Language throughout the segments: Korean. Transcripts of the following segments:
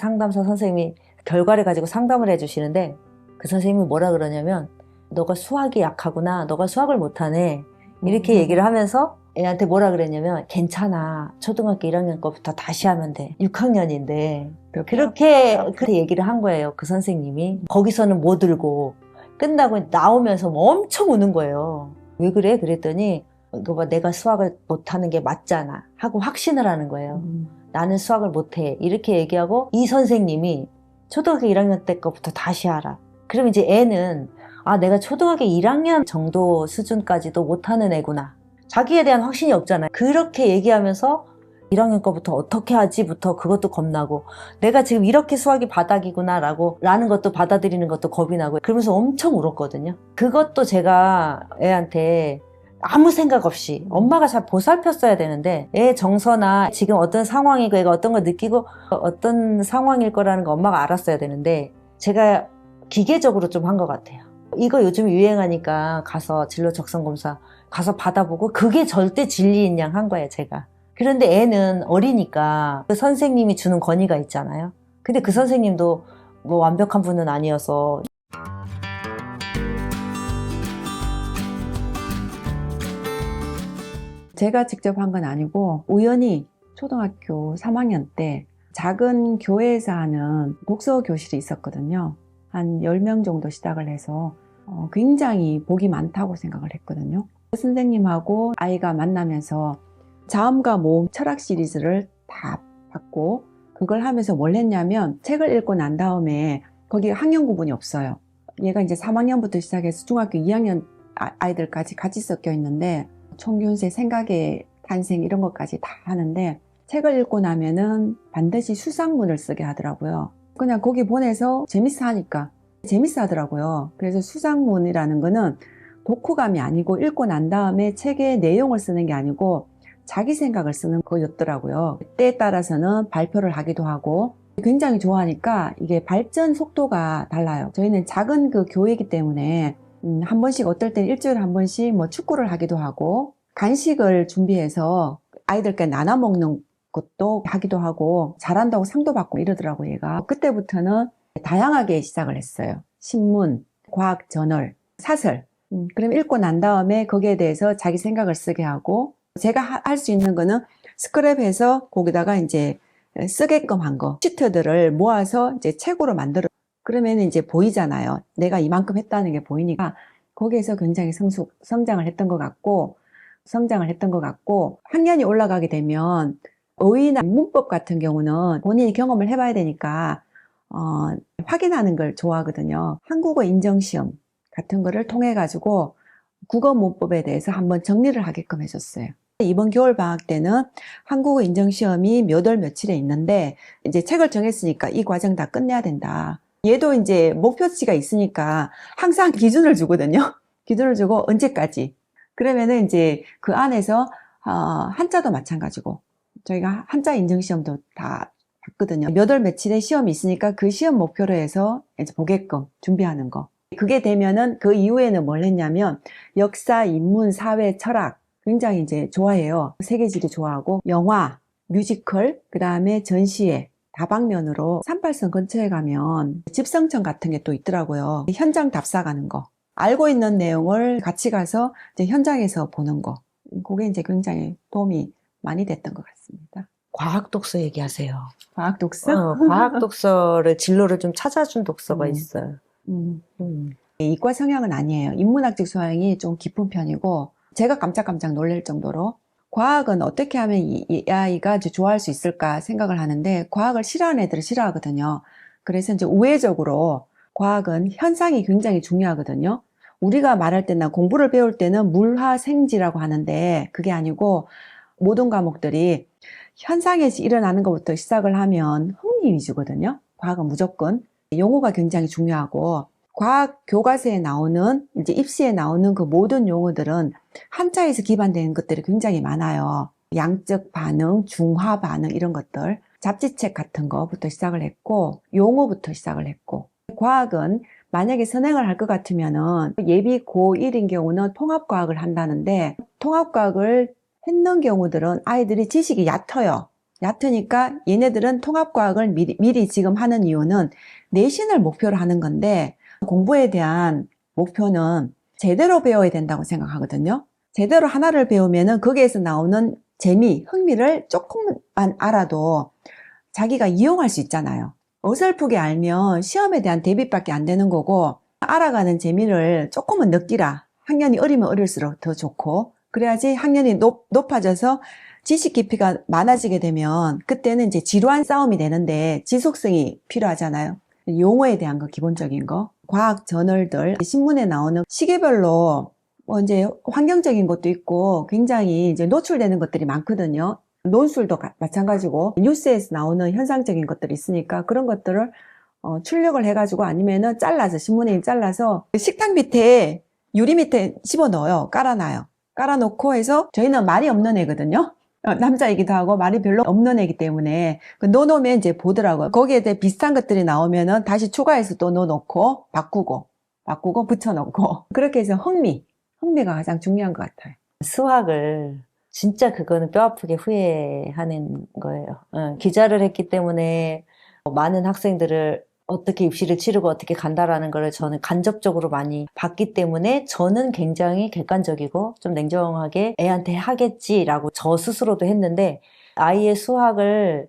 상담사 선생님이 결과를 가지고 상담을 해주시는데 그 선생님이 뭐라 그러냐면 너가 수학이 약하구나, 너가 수학을 못하네, 이렇게 얘기를 하면서 애한테 뭐라 그랬냐면 괜찮아, 초등학교 1학년 거부터 다시 하면 돼, 6학년인데 그렇게 얘기를 한 거예요. 그 선생님이 거기서는 못 들고 끝나고 나오면서 뭐 엄청 우는 거예요. 왜 그래? 그랬더니 이거 봐, 내가 수학을 못하는 게 맞잖아 하고 확신을 하는 거예요. 나는 수학을 못해 이렇게 얘기하고 이 선생님이 초등학교 1학년 때 거부터 다시 하라. 그러면 이제 애는 아, 내가 초등학교 1학년 정도 수준까지도 못하는 애구나. 자기에 대한 확신이 없잖아요. 그렇게 얘기하면서 1학년 거부터 어떻게 하지부터 그것도 겁나고 내가 지금 이렇게 수학이 바닥이구나 라는 것도 받아들이는 것도 겁이 나고 그러면서 엄청 울었거든요. 그것도 제가 애한테 아무 생각 없이 엄마가 잘 보살폈어야 되는데 애 정서나 지금 어떤 상황이고 애가 어떤 걸 느끼고 어떤 상황일 거라는 거 엄마가 알았어야 되는데 제가 기계적으로 좀 한 것 같아요. 이거 요즘 유행하니까 가서 진로 적성 검사 가서 받아보고 그게 절대 진리인 양 한 거예요, 제가. 그런데 애는 어리니까 그 선생님이 주는 권위가 있잖아요. 근데 그 선생님도 뭐 완벽한 분은 아니어서 제가 직접 한 건 아니고 우연히 초등학교 3학년 때 작은 교회에서 하는 독서 교실이 있었거든요. 한 10명 정도 시작을 해서 굉장히 복이 많다고 생각을 했거든요. 선생님하고 아이가 만나면서 자음과 모음 철학 시리즈를 다 받고 그걸 하면서 뭘 했냐면 책을 읽고 난 다음에 거기 학년 구분이 없어요. 얘가 이제 3학년부터 시작해서 중학교 2학년 아이들까지 같이 섞여 있는데 총균세, 생각의 탄생 이런 것까지 다 하는데 책을 읽고 나면은 반드시 수상문을 쓰게 하더라고요. 그냥 거기 보내서 재밌어 하니까 재밌어 하더라고요. 그래서 수상문이라는 거는 독후감이 아니고 읽고 난 다음에 책의 내용을 쓰는 게 아니고 자기 생각을 쓰는 거였더라고요. 때에 따라서는 발표를 하기도 하고 굉장히 좋아하니까 이게 발전 속도가 달라요. 저희는 작은 그 교회이기 때문에 한 번씩 어떨 때는 일주일에 한 번씩 뭐 축구를 하기도 하고 간식을 준비해서 아이들께 나눠 먹는 것도 하기도 하고 잘한다고 상도 받고 이러더라고요. 얘가 그때부터는 다양하게 시작을 했어요. 신문, 과학 저널, 사설. 그럼 읽고 난 다음에 거기에 대해서 자기 생각을 쓰게 하고 제가 할 수 있는 거는 스크랩해서 거기다가 이제 쓰게끔 한 거, 시트들을 모아서 이제 책으로 만들어. 그러면 이제 보이잖아요. 내가 이만큼 했다는 게 보이니까 거기에서 굉장히 성장을 했던 것 같고, 학년이 올라가게 되면 어휘나 문법 같은 경우는 본인이 경험을 해봐야 되니까 확인하는 걸 좋아하거든요. 한국어 인정시험 같은 거를 통해 가지고 국어 문법에 대해서 한번 정리를 하게끔 해줬어요. 이번 겨울 방학 때는 한국어 인정시험이 몇 월 며칠에 있는데 이제 책을 정했으니까 이 과정 다 끝내야 된다. 얘도 이제 목표치가 있으니까 항상 기준을 주거든요. 기준을 주고 언제까지. 그러면은 이제 그 안에서 한자도 마찬가지고 저희가 한자 인정시험도 다 봤거든요. 몇 월 며칠에 시험이 있으니까 그 시험 목표로 해서 이제 보게끔 준비하는 거. 그게 되면은 그 이후에는 뭘 했냐면 역사, 인문, 사회, 철학 굉장히 이제 좋아해요. 세계지도 좋아하고 영화, 뮤지컬, 그 다음에 전시회 다방면으로 38선 근처에 가면 집성청 같은 게 또 있더라고요. 현장 답사 가는 거. 알고 있는 내용을 같이 가서 이제 현장에서 보는 거. 그게 이제 굉장히 도움이 많이 됐던 것 같습니다. 과학 독서 얘기하세요. 과학 독서? 과학 독서를 진로를 좀 찾아준 독서가 있어요. 이과 성향은 아니에요. 인문학적 소양이 좀 깊은 편이고 제가 깜짝깜짝 놀랄 정도로 과학은 어떻게 하면 이 아이가 이제 좋아할 수 있을까 생각을 하는데 과학을 싫어하는 애들은 싫어하거든요. 그래서 이제 우회적으로 과학은 현상이 굉장히 중요하거든요. 우리가 말할 때나 공부를 배울 때는 물화생지라고 하는데 그게 아니고 모든 과목들이 현상에서 일어나는 것부터 시작을 하면 흥미 위주거든요. 과학은 무조건 용어가 굉장히 중요하고 과학 교과서에 나오는 이제 입시에 나오는 그 모든 용어들은 한자에서 기반되는 것들이 굉장히 많아요. 양적 반응, 중화 반응 이런 것들 잡지책 같은 거부터 시작을 했고 용어부터 시작을 했고 과학은 만약에 선행을 할 것 같으면은 예비 고1인 경우는 통합과학을 한다는데 통합과학을 했는 경우들은 아이들이 지식이 얕아요. 얕으니까 얘네들은 통합과학을 미리 지금 하는 이유는 내신을 목표로 하는 건데 공부에 대한 목표는 제대로 배워야 된다고 생각하거든요. 제대로 하나를 배우면은 거기에서 나오는 재미, 흥미를 조금만 알아도 자기가 이용할 수 있잖아요. 어설프게 알면 시험에 대한 대비밖에 안 되는 거고 알아가는 재미를 조금은 느끼라. 학년이 어리면 어릴수록 더 좋고 그래야지 학년이 높아져서 지식 깊이가 많아지게 되면 그때는 이제 지루한 싸움이 되는데 지속성이 필요하잖아요. 용어에 대한 거 기본적인 거 과학 저널들 신문에 나오는 시기별로 뭐 이제 환경적인 것도 있고 굉장히 이제 노출되는 것들이 많거든요. 논술도 마찬가지고 뉴스에서 나오는 현상적인 것들이 있으니까 그런 것들을 출력을 해가지고 아니면은 잘라서 신문에 잘라서 식탁 밑에 유리 밑에 집어넣어요. 깔아놔요. 깔아놓고 해서 저희는 말이 없는 애거든요. 남자이기도 하고 말이 별로 없는 애기 때문에 넣어놓으면 이제 보더라고요. 거기에 대해 비슷한 것들이 나오면은 다시 추가해서 또 넣어놓고 바꾸고 붙여놓고 그렇게 해서 흥미가 가장 중요한 것 같아요. 수학을 진짜 그거는 뼈아프게 후회하는 거예요. 기자를 했기 때문에 많은 학생들을 어떻게 입시를 치르고 어떻게 간다라는 거를 저는 간접적으로 많이 봤기 때문에 저는 굉장히 객관적이고 좀 냉정하게 애한테 하겠지라고 저 스스로도 했는데 아이의 수학을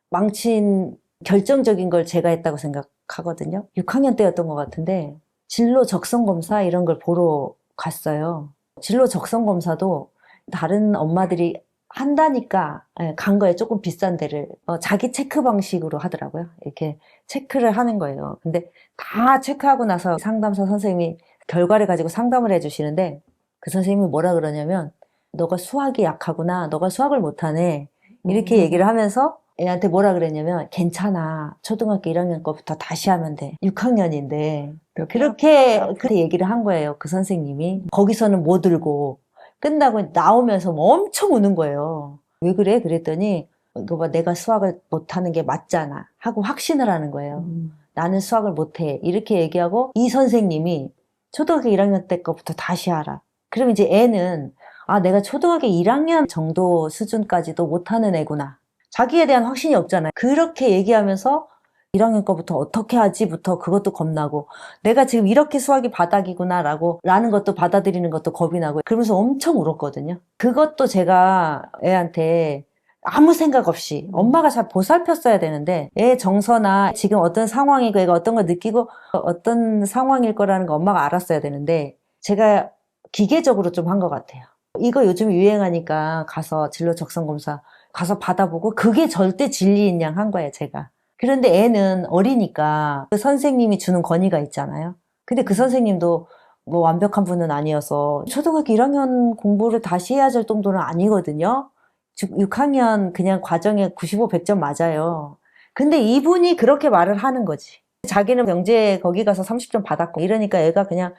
망친 결정적인 걸 제가 했다고 생각하거든요. 6학년 때였던 것 같은데 진로 적성 검사 이런 걸 보러 갔어요. 진로 적성 검사도 다른 엄마들이 한다니까 간 거예요. 조금 비싼 데를 자기 체크 방식으로 하더라고요. 이렇게 체크를 하는 거예요. 근데 다 체크하고 나서 상담사 선생님이 결과를 가지고 상담을 해주시는데 그 선생님이 뭐라 그러냐면 너가 수학이 약하구나. 너가 수학을 못하네. 이렇게 얘기를 하면서 애한테 뭐라 그랬냐면 괜찮아. 초등학교 1학년 거부터 다시 하면 돼. 6학년인데 그렇게 얘기를 한 거예요. 그 선생님이. 거기서는 뭐 들고 끝나고 나오면서 엄청 우는 거예요. 왜 그래? 그랬더니 이거 봐, 내가 수학을 못하는 게 맞잖아 하고 확신을 하는 거예요. 나는 수학을 못해 이렇게 얘기하고 이 선생님이 초등학교 1학년 때 거부터 다시 하라. 그럼 이제 애는 내가 초등학교 1학년 정도 수준까지도 못하는 애구나. 자기에 대한 확신이 없잖아요. 그렇게 얘기하면서 1학년 거부터 어떻게 하지부터 그것도 겁나고 내가 지금 이렇게 수학이 바닥이구나 라는 것도 받아들이는 것도 겁이 나고 그러면서 엄청 울었거든요. 그것도 제가 애한테 아무 생각 없이 엄마가 잘 보살폈어야 되는데 애 정서나 지금 어떤 상황이고 애가 어떤 걸 느끼고 어떤 상황일 거라는 거 엄마가 알았어야 되는데 제가 기계적으로 좀 한 것 같아요. 이거 요즘 유행하니까 가서 진로 적성 검사 가서 받아보고 그게 절대 진리인 양 한 거예요, 제가. 그런데 애는 어리니까 그 선생님이 주는 권위가 있잖아요. 근데 그 선생님도 뭐 완벽한 분은 아니어서 초등학교 1학년 공부를 다시 해야 할 정도는 아니거든요. 6학년 그냥 과정에 95, 100점 맞아요. 근데 이분이 그렇게 말을 하는 거지. 자기는 영재 거기 가서 30점 받았고 이러니까 애가 그냥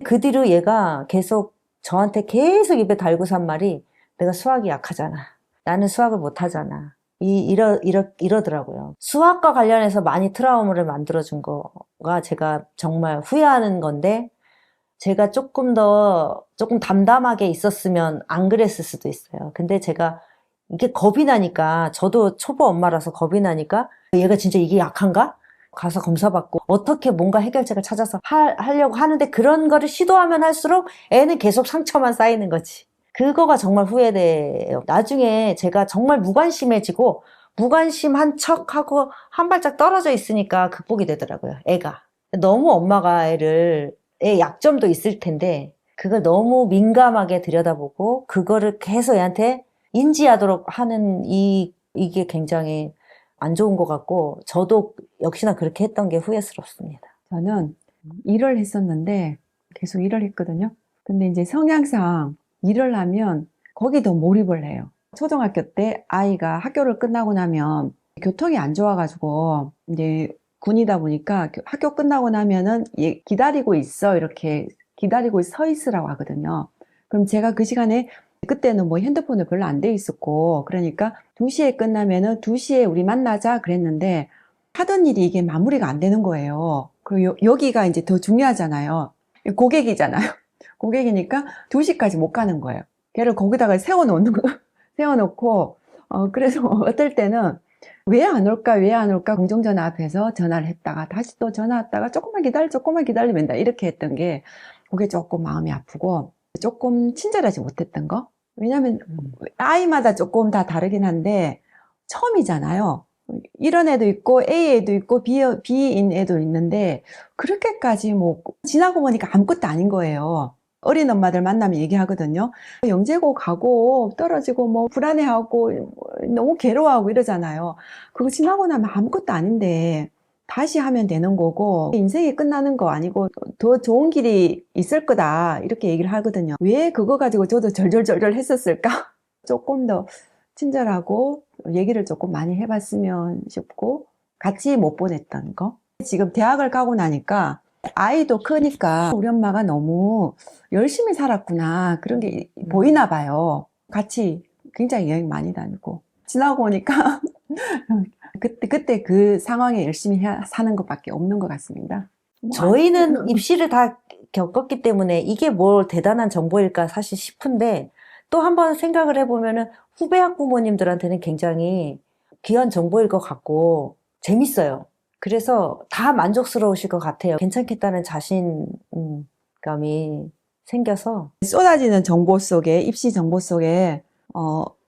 그 뒤로 얘가 계속 저한테 계속 입에 달고 산 말이 내가 수학이 약하잖아. 나는 수학을 못하잖아. 이러더라고요. 수학과 관련해서 많이 트라우마를 만들어준 거가 제가 정말 후회하는 건데 제가 조금 담담하게 있었으면 안 그랬을 수도 있어요. 근데 제가 이게 겁이 나니까 저도 초보 엄마라서 겁이 나니까 얘가 진짜 이게 약한가? 가서 검사받고 어떻게 뭔가 해결책을 찾아서 하려고 하는데 그런 거를 시도하면 할수록 애는 계속 상처만 쌓이는 거지. 그거가 정말 후회돼요. 나중에 제가 정말 무관심해지고 무관심한 척하고 한 발짝 떨어져 있으니까 극복이 되더라고요. 애가. 너무 엄마가 애 약점도 있을 텐데 그걸 너무 민감하게 들여다보고 그거를 계속 애한테 인지하도록 하는 이게 굉장히 안 좋은 것 같고 저도 역시나 그렇게 했던 게 후회스럽습니다. 저는 일을 했었는데 계속 일을 했거든요. 근데 이제 성향상 일을 하면 거기 더 몰입을 해요. 초등학교 때 아이가 학교를 끝나고 나면 교통이 안 좋아가지고 이제 군이다 보니까 학교 끝나고 나면은 기다리고 있어 이렇게 기다리고 서 있으라고 하거든요. 그럼 제가 그 시간에 그때는 뭐 핸드폰을 별로 안 돼 있었고 그러니까 2시에 끝나면은 2시에 우리 만나자 그랬는데 하던 일이 이게 마무리가 안 되는 거예요. 그리고 여기가 이제 더 중요하잖아요. 고객이잖아요. 고객이니까 2시까지 못 가는 거예요. 걔를 거기다가 세워놓고 그래서 어떨 때는 왜 안 올까, 왜 안 올까 공중전화 앞에서 전화를 했다가 다시 또 전화 왔다가 조금만 기다리면 다 이렇게 했던 게 그게 조금 마음이 아프고 조금 친절하지 못했던 거. 왜냐면 아이마다 조금 다 다르긴 한데 처음이잖아요. 이런 애도 있고 A 애도 있고 B인 애도 있는데 그렇게까지 뭐 지나고 보니까 아무것도 아닌 거예요. 어린 엄마들 만나면 얘기하거든요. 영재고 가고 떨어지고 뭐 불안해하고 너무 괴로워하고 이러잖아요. 그거 지나고 나면 아무것도 아닌데 다시 하면 되는 거고 인생이 끝나는 거 아니고 더 좋은 길이 있을 거다 이렇게 얘기를 하거든요. 왜 그거 가지고 저도 절절절절 했었을까? 조금 더 친절하고 얘기를 조금 많이 해봤으면 싶고 같이 못 보냈던 거. 지금 대학을 가고 나니까 아이도 크니까 우리 엄마가 너무 열심히 살았구나 그런 게 보이나 봐요. 같이 굉장히 여행 많이 다니고 지나고 오니까 그때 그 상황에 열심히 사는 것밖에 없는 것 같습니다. 저희는 입시를 다 겪었기 때문에 이게 뭘 대단한 정보일까 사실 싶은데 또 한번 생각을 해보면은 후배 학부모님들한테는 굉장히 귀한 정보일 것 같고 재밌어요. 그래서 다 만족스러우실 것 같아요. 괜찮겠다는 자신감이 생겨서. 쏟아지는 정보 속에 입시 정보 속에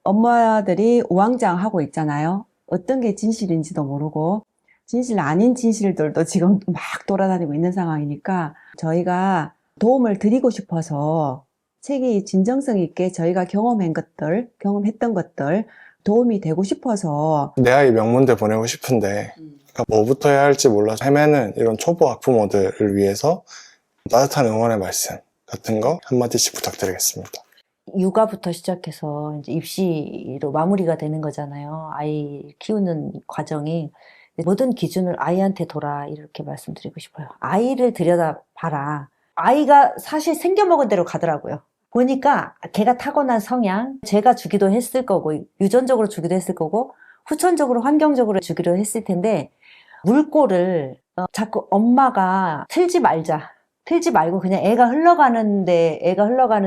엄마들이 우왕좌왕하고 있잖아요. 어떤 게 진실인지도 모르고 진실 아닌 진실들도 지금 막 돌아다니고 있는 상황이니까 저희가 도움을 드리고 싶어서 책이 진정성 있게 저희가 경험했던 것들 도움이 되고 싶어서 내 아이 명문대 보내고 싶은데 그러니까 뭐부터 해야 할지 몰라서 헤매는 이런 초보 학부모들을 위해서 따뜻한 응원의 말씀 같은 거 한마디씩 부탁드리겠습니다. 육아부터 시작해서 이제 입시로 마무리가 되는 거잖아요. 아이 키우는 과정이. 모든 기준을 아이한테 둬라 이렇게 말씀드리고 싶어요. 아이를 들여다봐라. 아이가 사실 생겨먹은 대로 가더라고요. 보니까 걔가 타고난 성향, 제가 주기도 했을 거고 유전적으로 주기도 했을 거고 후천적으로 환경적으로 주기로 했을 텐데 물꼬를 자꾸 엄마가 틀지 말고 그냥 애가 흘러가는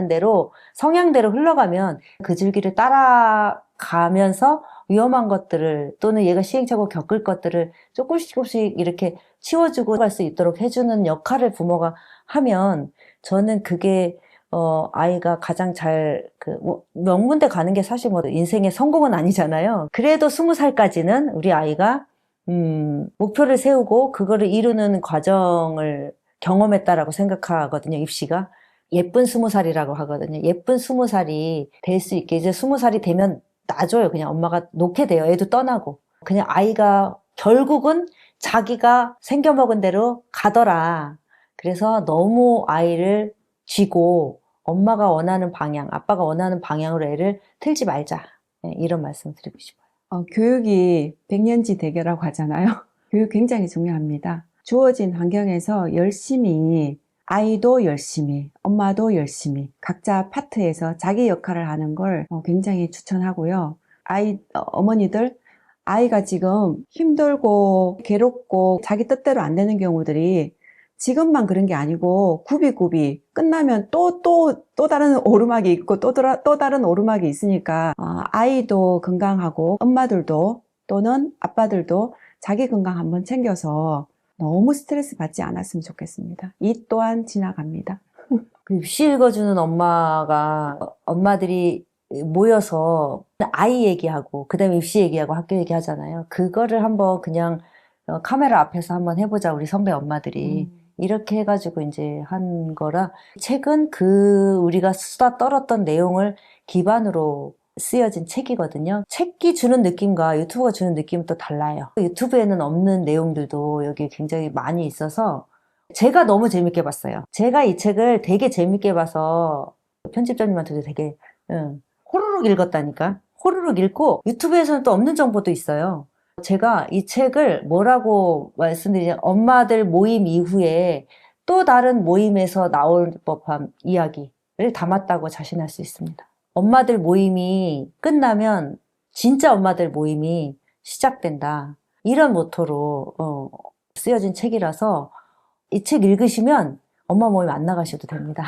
대로 성향대로 흘러가면 그 줄기를 따라가면서 위험한 것들을 또는 얘가 시행착오 겪을 것들을 조금씩 이렇게 치워주고 갈 수 있도록 해주는 역할을 부모가 하면 저는 그게 아이가 가장 뭐 명문대 가는 게 사실 뭐 인생의 성공은 아니잖아요. 그래도 20살까지는 우리 아이가 목표를 세우고 그거를 이루는 과정을 경험했다라고 생각하거든요. 입시가 예쁜 20살이라고 하거든요. 예쁜 20살이 될 수 있게 이제 20살이 되면 놔줘요. 그냥 엄마가 놓게 돼요. 애도 떠나고 그냥 아이가 결국은 자기가 생겨먹은 대로 가더라. 그래서 너무 아이를 쥐고 엄마가 원하는 방향, 아빠가 원하는 방향으로 애를 틀지 말자. 네, 이런 말씀 드리고 싶어요. 교육이 백년지 대계라고 하잖아요. 교육 굉장히 중요합니다. 주어진 환경에서 열심히 아이도 열심히, 엄마도 열심히 각자 파트에서 자기 역할을 하는 걸 굉장히 추천하고요. 어머니들 아이가 지금 힘들고 괴롭고 자기 뜻대로 안 되는 경우들이 지금만 그런 게 아니고 굽이 끝나면 또 다른 오르막이 있고 또 다른 오르막이 있으니까 아이도 건강하고 엄마들도 또는 아빠들도 자기 건강 한번 챙겨서 너무 스트레스 받지 않았으면 좋겠습니다. 이 또한 지나갑니다. 그 입시 읽어주는 엄마들이 모여서 아이 얘기하고 그다음에 입시 얘기하고 학교 얘기하잖아요. 그거를 한번 그냥 카메라 앞에서 한번 해보자 우리 선배 엄마들이 이렇게 해가지고 이제 한 거라 책은 우리가 수다 떨었던 내용을 기반으로 쓰여진 책이거든요. 책이 주는 느낌과 유튜브가 주는 느낌은 또 달라요. 유튜브에는 없는 내용들도 여기 굉장히 많이 있어서 제가 너무 재밌게 봤어요. 제가 이 책을 되게 재밌게 봐서 편집자님한테도 되게 호로록 읽었다니까. 호로록 읽고 유튜브에서는 또 없는 정보도 있어요. 제가 이 책을 뭐라고 말씀드리냐, 엄마들 모임 이후에 또 다른 모임에서 나올 법한 이야기를 담았다고 자신할 수 있습니다. 엄마들 모임이 끝나면 진짜 엄마들 모임이 시작된다. 이런 모토로 쓰여진 책이라서 이 책 읽으시면 엄마 모임 안 나가셔도 됩니다.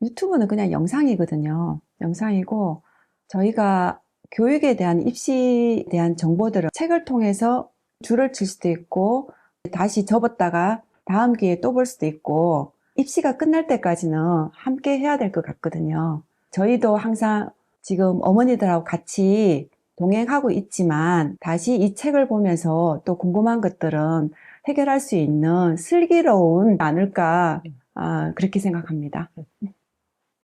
유튜브는 그냥 영상이거든요. 영상이고 저희가 교육에 대한 입시에 대한 정보들을 책을 통해서 줄을 칠 수도 있고 다시 접었다가 다음 기회에 또 볼 수도 있고 입시가 끝날 때까지는 함께 해야 될 것 같거든요. 저희도 항상 지금 어머니들하고 같이 동행하고 있지만 다시 이 책을 보면서 또 궁금한 것들은 해결할 수 있는 슬기로운 않을까 그렇게 생각합니다.